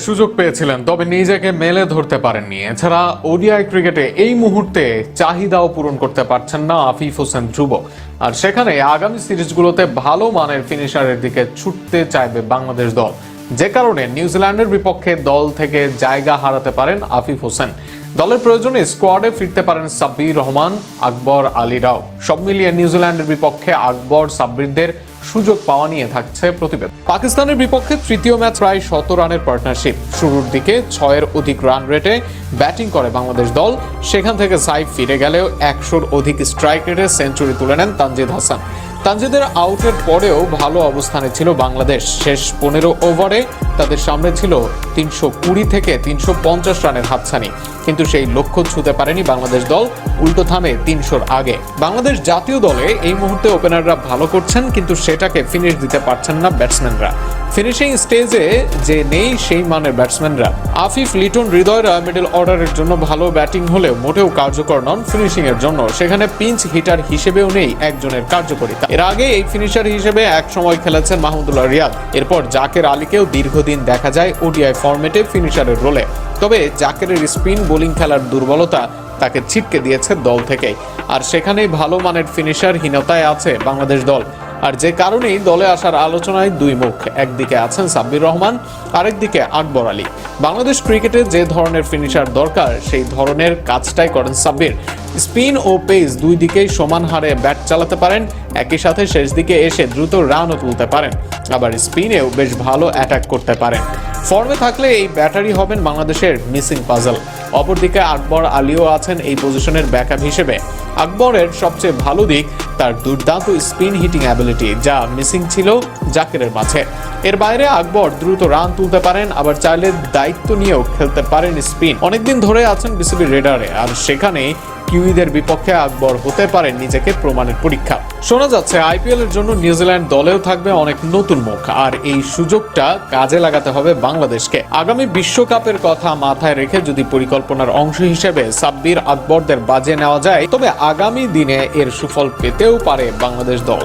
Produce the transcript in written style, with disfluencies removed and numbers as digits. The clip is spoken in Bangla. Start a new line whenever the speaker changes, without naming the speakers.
সুযোগ পেয়েছিলেন, তবে নিজেকে মেলে ধরতে পারেননি। এছাড়া ওডিআই ক্রিকেটে এই মুহূর্তে চাহিদাও পূরণ করতে পারছেন না আফিফ হোসেন ধ্রুব। আর সেখানে আগামী সিরিজগুলোতে ভালো মানের ফিনিশারের দিকে ছুটতে চাইবে বাংলাদেশ দল, যে কারণে নিউজিল্যান্ডের বিপক্ষে দল থেকে জায়গা হারাতে পারেন আফিফ হোসেন। দলের প্রয়োজনে স্কোয়াডে ফিরতে পারেন সাব্বির রহমান, আকবর আলীরাও। সব মিলিয়ে নিউজিল্যান্ডের বিপক্ষে আকবর সাব্বিরদের সুযোগ পাওয়া নিয়ে থাকছে প্রতিবেদন। পাকিস্তানের বিপক্ষে তৃতীয় ম্যাচ প্রায় ১৭ রানের পার্টনারশিপ। শুরুর দিকে ৬-এর অধিক রান রেটে ব্যাটিং করে বাংলাদেশ দল। সেখান থেকে সাইফ ফিরে গেলেও ১০০-র অধিক স্ট্রাইক রেটে সেঞ্চুরি তুলে নেন তানজিদ হাসান। তানজিদের আউটের পরেও ভালো অবস্থানে ছিল বাংলাদেশ। শেষ ১৫ ওভারে তাদের সামনে ছিল ৩২০ থেকে ৩৫০ রানের হাতছানি, কিন্তু সেই লক্ষ্য ছুঁতে পারেনি বাংলাদেশ দল, উল্টো থামে ৩০০-র আগে। বাংলাদেশ জাতীয় দলে এই মুহূর্তে ওপেনাররা ভালো করছেন, কিন্তু সেটাকে ফিনিশ দিতে পারছেন না ব্যাটসম্যানরা। ফিনিশিং স্টেজে যে নেই সেই মানের ব্যাটসম্যানরা। আফিফ, লিটন, হৃদয়রা মিডল অর্ডারের জন্য ভালো ব্যাটিং হলেও মোটেও কার্যকর নন ফিনিশিং এর জন্য। সেখানে পিঞ্চ হিটার হিসেবেও নেই একজনের কার্যকারিতা। এর আগে এই ফিনিশার হিসেবে এক সময় খেলেছেন মাহমুদুল্লাহ রিয়াদ। এরপর জাকের আলীকেও দীর্ঘদিন দেখা যায় ওডিআই ফরম্যাটে ফিনিশারের রোলে। তবে জাকেরের স্পিন বোলিং খেলার দুর্বলতা তাকে ছিটকে দিয়েছে দল থেকে। আর সেখানেই ভালো মানের ফিনিশার হীনতায় আছে বাংলাদেশ দল। আর যে কারণেই দলে আসার আলোচনায় দুই মুখ, একদিকে আছেন সাব্বির রহমান, আরেকদিকে আকবর আলী। বাংলাদেশ ক্রিকেটে যে ধরনের ফিনিশার দরকার সেই ধরনের কাজটাই করেন সাব্বির। স্পিন ও পেস দুই দিকেই সমান হারে ব্যাট চালাতে পারেন, একই সাথে শেষ দিকে এসে দ্রুত রানও তুলতে পারেন, আবার স্পিনেও বেশ ভালো অ্যাটাক করতে পারেন। ফর্মে থাকলে এই ব্যাটারি হবেন বাংলাদেশের মিসিং পাজল। অপরদিকে আকবর আলীও আছেন এই পজিশনের ব্যাকআপ হিসেবে। আকবরের সবচেয়ে ভালো দিক তার দুর্দান্ত স্পিন হিটিং অ্যাবিলিটি, যা মিসিং ছিল জাকেরের মাঝে। এর বাইরে আকবর দ্রুত রান তুলতে পারেন, আবার চাইলে দায়িত্ব নিয়েও খেলতে পারেন স্পিন। অনেকদিন ধরে আছেন বিসিবি রেডারে, আর সেখানে কিউইদের বিপক্ষে আকবর হতে পারেন নিজেকে প্রমাণের পরীক্ষা। শোনা যাচ্ছে আইপিএল এর জন্য নিউজিল্যান্ড দলেও থাকবে অনেক নতুন মুখ, আর এই সুযোগটা কাজে লাগাতে হবে বাংলাদেশকে। আগামী বিশ্বকাপের কথা মাথায় রেখে যদি পরিকল্পনার অংশ হিসেবে সাব্বির, আকবরদের বাজে নেওয়া যায়, তবে আগামী দিনে এর সুফল পেতেও পারে বাংলাদেশ দল।